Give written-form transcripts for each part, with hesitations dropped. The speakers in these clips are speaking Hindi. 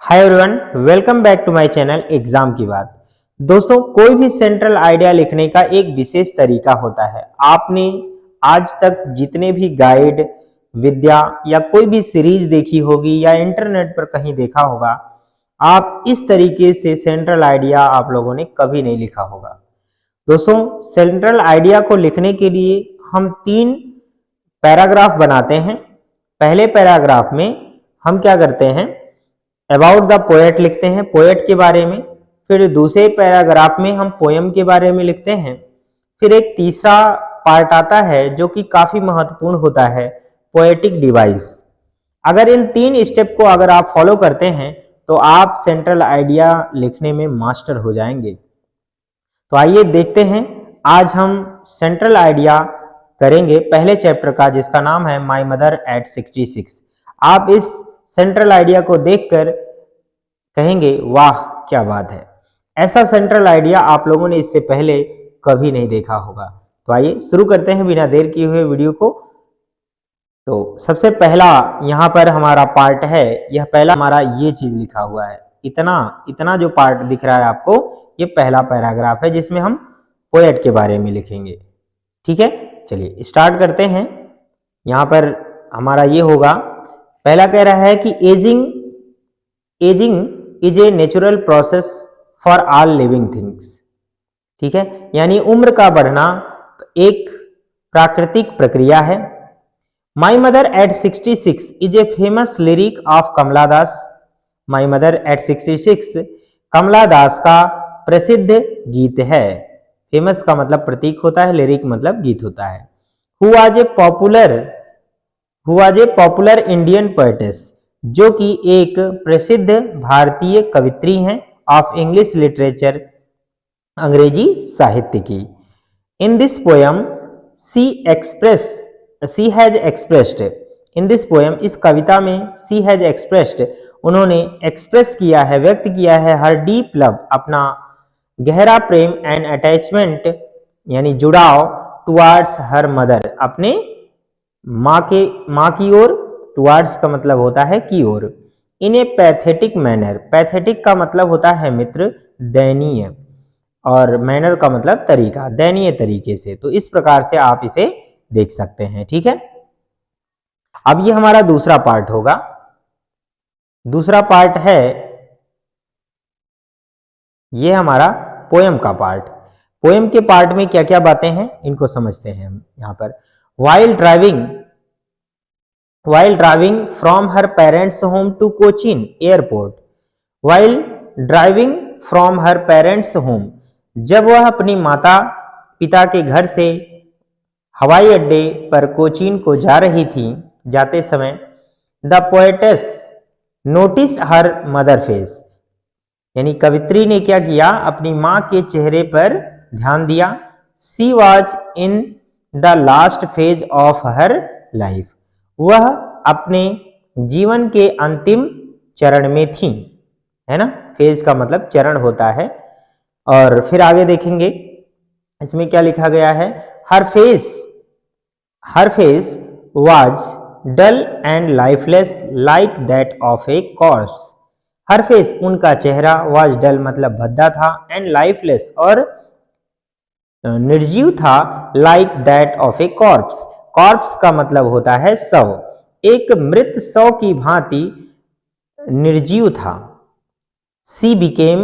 Hi everyone, welcome back to my channel exam की बात। दोस्तों, कोई भी सेंट्रल आइडिया लिखने का एक विशेष तरीका होता है। आपने आज तक जितने भी गाइड, विद्या या कोई भी सीरीज देखी होगी या इंटरनेट पर कहीं देखा होगा, आप इस तरीके से सेंट्रल आइडिया आप लोगों ने कभी नहीं लिखा होगा। दोस्तों, सेंट्रल आइडिया को लिखने के लिए हम 3 पैराग्राफ बनाते हैं। पहले पैराग्राफ में हम क्या करते हैं, अबाउट द पोएट लिखते हैं, पोएट के बारे में। फिर दूसरे पैराग्राफ में हम पोयम के बारे में लिखते हैं। फिर एक तीसरा पार्ट आता है जो कि काफी महत्वपूर्ण होता है, पोएटिक डिवाइस। अगर इन 3 स्टेप को अगर आप फॉलो करते हैं तो आप सेंट्रल आइडिया लिखने में मास्टर हो जाएंगे। तो आइए देखते हैं, आज हम सेंट्रल आइडिया करेंगे पहले चैप्टर का, जिसका नाम है माई मदर एट 66। आप इस सेंट्रल आइडिया को देखकर कहेंगे वाह क्या बात है, ऐसा सेंट्रल आइडिया आप लोगों ने इससे पहले कभी नहीं देखा होगा। तो आइए शुरू करते हैं बिना देर किए हुए वीडियो को। तो सबसे पहला यहाँ पर हमारा पार्ट है, यह पहला हमारा ये चीज लिखा हुआ है, इतना जो पार्ट दिख रहा है आपको, ये पहला पैराग्राफ है जिसमें हम पोएट के बारे में लिखेंगे। ठीक है, चलिए स्टार्ट करते हैं। यहाँ पर हमारा ये होगा, पहला कह रहा है कि ageing is a natural process for all living things. ठीक है, यानी उम्र का बढ़ना एक प्राकृतिक प्रक्रिया है। My mother at 66 is a famous lyric of Kamala Das. My mother at 66 Kamala Das का प्रसिद्ध गीत है। फेमस का मतलब प्रतीक होता है, लिरिक मतलब गीत होता है। Who was a popular Indian poetess, जो कि एक प्रसिद्ध भारतीय कवित्री हैं, ऑफ इंग्लिश लिटरेचर, अंग्रेजी साहित्य की। In this poem she has expressed, in this poem, इस कविता में, शी हैज एक्सप्रेस्ड, उन्होंने एक्सप्रेस किया है, व्यक्त किया है, हर डीप लव, अपना गहरा प्रेम, एंड अटैचमेंट यानी जुड़ाव, टुवार्ड्स हर मदर, अपने माँ की ओर, टुवार्ड्स का मतलब होता है की ओर। इन ए पैथेटिक मैनर, पैथेटिक का मतलब होता है मित्र दयनीय, और मैनर का मतलब तरीका, दयनीय तरीके से। तो इस प्रकार से आप इसे देख सकते हैं। ठीक है, अब ये हमारा दूसरा पार्ट होगा। दूसरा पार्ट है ये हमारा पोयम का पार्ट। पोयम के पार्ट में क्या क्या बातें हैं इनको समझते हैं हम। यहाँ पर while driving from her parents' home to Cochin airport, while driving from her parents' home, जब वह अपनी माता पिता के घर से हवाई अड्डे पर कोचीन को जा रही थी, जाते समय, the poetess notice her mother face, यानी कवित्री ने क्या किया, अपनी माँ के चेहरे पर ध्यान दिया। She was in the last phase of her life, वह अपने जीवन के अंतिम चरण में थी, है ना। फेज का मतलब चरण होता है। और फिर आगे देखेंगे इसमें क्या लिखा गया है, her face was dull and lifeless like that of a corpse. Her face, उनका चेहरा, वाज डल मतलब भद्दा था, एंड लाइफलेस और निर्जीव था, like that of a corps. Corps का मतलब होता है शव, एक मृत शव की भांति निर्जीव था। सी बिकेम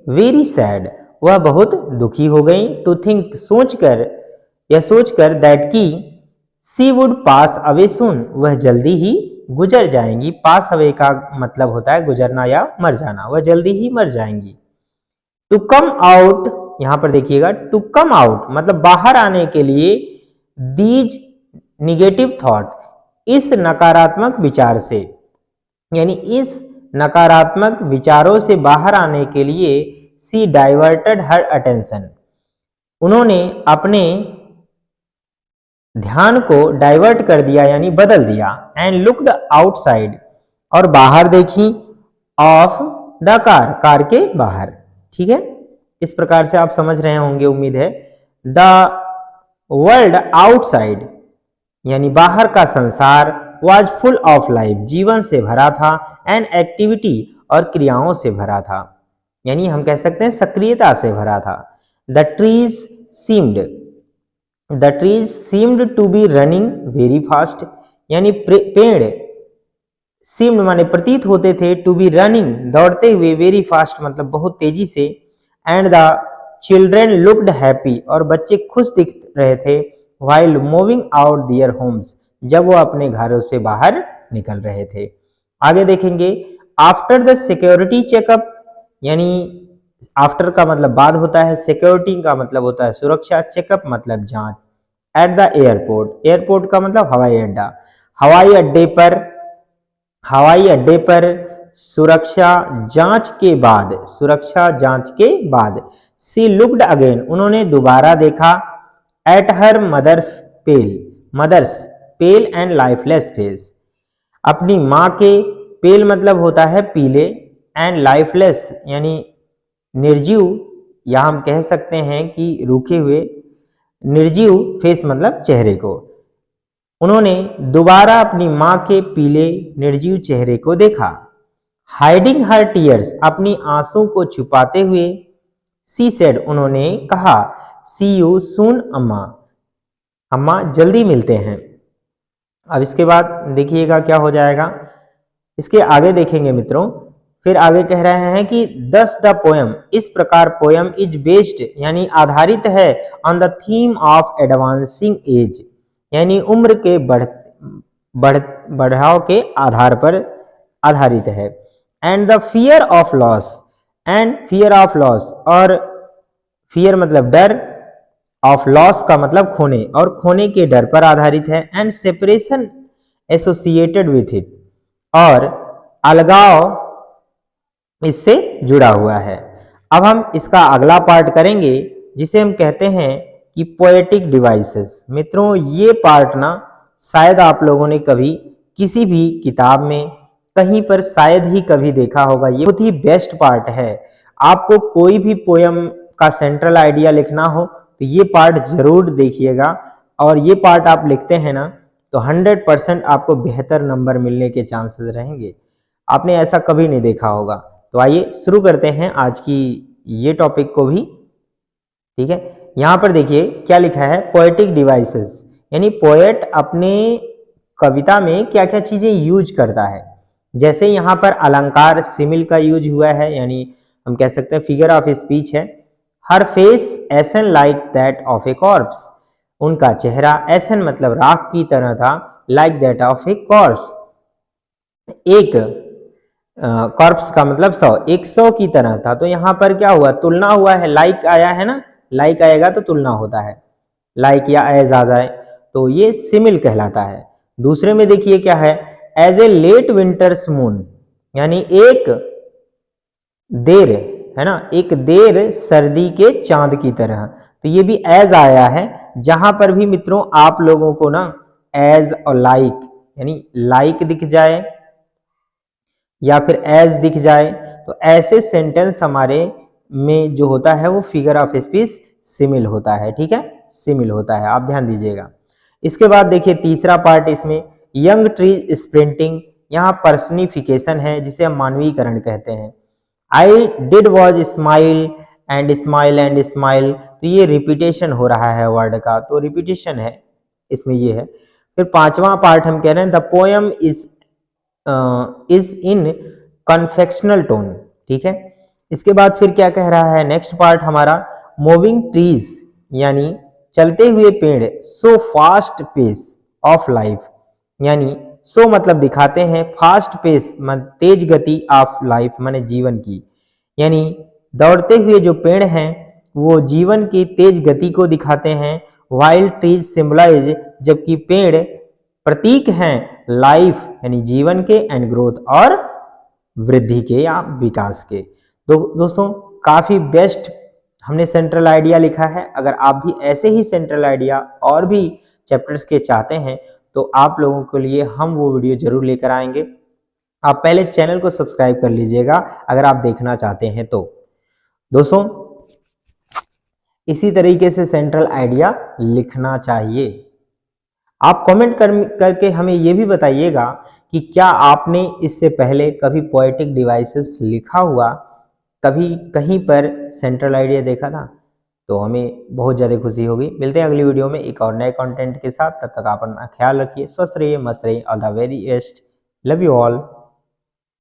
वेरी सैड, वह बहुत दुखी हो गई। टू थिंक, सोचकर दैट की, सी वुड पास अवे सून, वह जल्दी ही गुजर जाएंगी। पास अवे का मतलब होता है गुजरना या मर जाना, वह जल्दी ही मर जाएंगी। टू कम आउट, यहां पर देखिएगा, टू कम आउट मतलब बाहर आने के लिए, दीज निगेटिव थॉट, इस नकारात्मक विचार से, यानी इस नकारात्मक विचारों से बाहर आने के लिए, सी डाइवर्टेड हर अटेंशन, उन्होंने अपने ध्यान को डाइवर्ट कर दिया यानी बदल दिया। एंड लुक्ड आउटसाइड, और बाहर देखी, ऑफ द कार के बाहर। ठीक है, इस प्रकार से आप समझ रहे होंगे, उम्मीद है। द वर्ल्ड आउटसाइड यानी बाहर का संसार, वॉज फुल ऑफ लाइफ, जीवन से भरा था, एंड एक्टिविटी, और क्रियाओं से भरा था, यानी हम कह सकते हैं सक्रियता से भरा था। The trees seemed the trees seemed to be running very fast, यानी पेड़ सीम्ड माने प्रतीत होते थे, टू बी रनिंग दौड़ते हुए, वेरी फास्ट मतलब बहुत तेजी से, and the children looked happy और बच्चे खुश दिख रहे थे, व्हाइल मूविंग आउट दियर होम्स जब वो अपने घरों से बाहर निकल रहे थे। आगे देखेंगे, आफ्टर द सिक्योरिटी चेकअप, यानी आफ्टर का मतलब बाद होता है, सिक्योरिटी का मतलब होता है सुरक्षा, चेकअप मतलब जांच। एट द एयरपोर्ट, एयरपोर्ट का मतलब हवाई अड्डा, हवाई अड्डे पर सुरक्षा जांच के बाद सी लुक्ड अगेन उन्होंने दोबारा देखा, at her mother's pale and lifeless face, अपनी माँ के, पेल मतलब होता है पीले, एंड लाइफलेस यानी निर्जीव, या हम कह सकते हैं कि रूखे हुए, निर्जीव फेस मतलब चेहरे को। उन्होंने दोबारा अपनी माँ के पीले निर्जीव चेहरे को देखा। हाइडिंग हर टीयर्स अपनी आंसू को छुपाते हुए, सी सेड उन्होंने कहा, सी यू सून अम्मा, अम्मा जल्दी मिलते हैं। अब इसके बाद देखिएगा क्या हो जाएगा, इसके आगे देखेंगे मित्रों, फिर आगे कह रहे हैं कि दस द पोयम, इस प्रकार पोयम इज बेस्ड यानी आधारित है, on the theme of advancing as, यानी उम्र के बढ़ाव के आधार पर आधारित है। And the fear of loss, और फियर मतलब डर, ऑफ लॉस का मतलब खोने, और खोने के डर पर आधारित है। And separation associated with it, और अलगाव इससे जुड़ा हुआ है। अब हम इसका अगला पार्ट करेंगे जिसे हम कहते हैं कि पोएटिक डिवाइसेस। मित्रों ये पार्ट ना शायद आप लोगों ने कभी किसी भी किताब में कहीं पर शायद ही कभी देखा होगा, ये बहुत ही बेस्ट पार्ट है। आपको कोई भी पोयम का सेंट्रल आइडिया लिखना हो तो ये पार्ट जरूर देखिएगा, और ये पार्ट आप लिखते हैं ना तो 100% आपको बेहतर नंबर मिलने के चांसेस रहेंगे। आपने ऐसा कभी नहीं देखा होगा। तो आइए शुरू करते हैं आज की ये टॉपिक को भी, ठीक है। यहाँ पर देखिए क्या लिखा है, पोएटिक डिवाइसेस, यानी पोएट अपने कविता में क्या क्या चीजें यूज करता है। जैसे यहाँ पर अलंकार सिमिल का यूज हुआ है, यानी हम कह सकते हैं फिगर ऑफ स्पीच है। Her face ashen like that of a corpse, उनका चेहरा एसन मतलब राख की तरह था, like that of a corpse, एक कॉर्प्स का मतलब 100, एक 100 की तरह था। तो यहाँ पर क्या हुआ, तुलना हुआ है, लाइक आया है ना, लाइक आएगा तो तुलना होता है, लाइक या एज आ जाए तो ये सिमिल कहलाता है। दूसरे में देखिए क्या है, as a late winter's moon, यानी एक देर है ना, एक देर सर्दी के चांद की तरह। तो ये भी एज आया है। जहां पर भी मित्रों आप लोगों को ना एज और लाइक, यानी लाइक दिख जाए या फिर एज दिख जाए, तो ऐसे सेंटेंस हमारे में जो होता है वो फिगर ऑफ स्पीच सिमिल होता है, ठीक है, सिमिल होता है, आप ध्यान दीजिएगा। इसके बाद देखिए तीसरा पार्ट इसमें, यंग ट्री स्प्रिंटिंग, यहाँ पर्सनिफिकेशन है जिसे हम मानवीकरण कहते हैं। I did was smile and smile and smile, तो ये रिपीटेशन हो रहा है वर्ड का, तो रिपीटेशन है इसमें ये है। फिर पांचवा पार्ट हम कह रहे हैं, the poem is in confessional tone, ठीक है। इसके बाद फिर क्या कह रहा है, नेक्स्ट पार्ट हमारा, मूविंग ट्रीज, यानी चलते हुए पेड़, so fast pace of life, यानी सो मतलब दिखाते हैं, फास्ट पेस तेज गति ऑफ लाइफ माने जीवन की, यानी दौड़ते हुए जो पेड़ हैं वो जीवन की तेज गति को दिखाते हैं। वाइल्ड ट्रीज सिंबलाइज, जबकि पेड़ प्रतीक हैं लाइफ यानी जीवन के, एंड ग्रोथ और वृद्धि के या विकास के। तो दोस्तों काफी बेस्ट हमने सेंट्रल आइडिया लिखा है। अगर आप भी ऐसे ही सेंट्रल आइडिया और भी चैप्टर्स के चाहते हैं तो आप लोगों के लिए हम वो वीडियो जरूर लेकर आएंगे। आप पहले चैनल को सब्सक्राइब कर लीजिएगा अगर आप देखना चाहते हैं तो। दोस्तों इसी तरीके से सेंट्रल आइडिया लिखना चाहिए। आप कमेंट करके हमें ये भी बताइएगा कि क्या आपने इससे पहले कभी पोएटिक डिवाइसेस लिखा हुआ, कभी कहीं पर सेंट्रल आइडिया देखा था? तो हमें बहुत ज़्यादा खुशी होगी। मिलते हैं अगली वीडियो में एक और नए कंटेंट के साथ। तब तक आप अपना ख्याल रखिए, स्वस्थ रहिए, मस्त रहिए। All the very best. Love you all.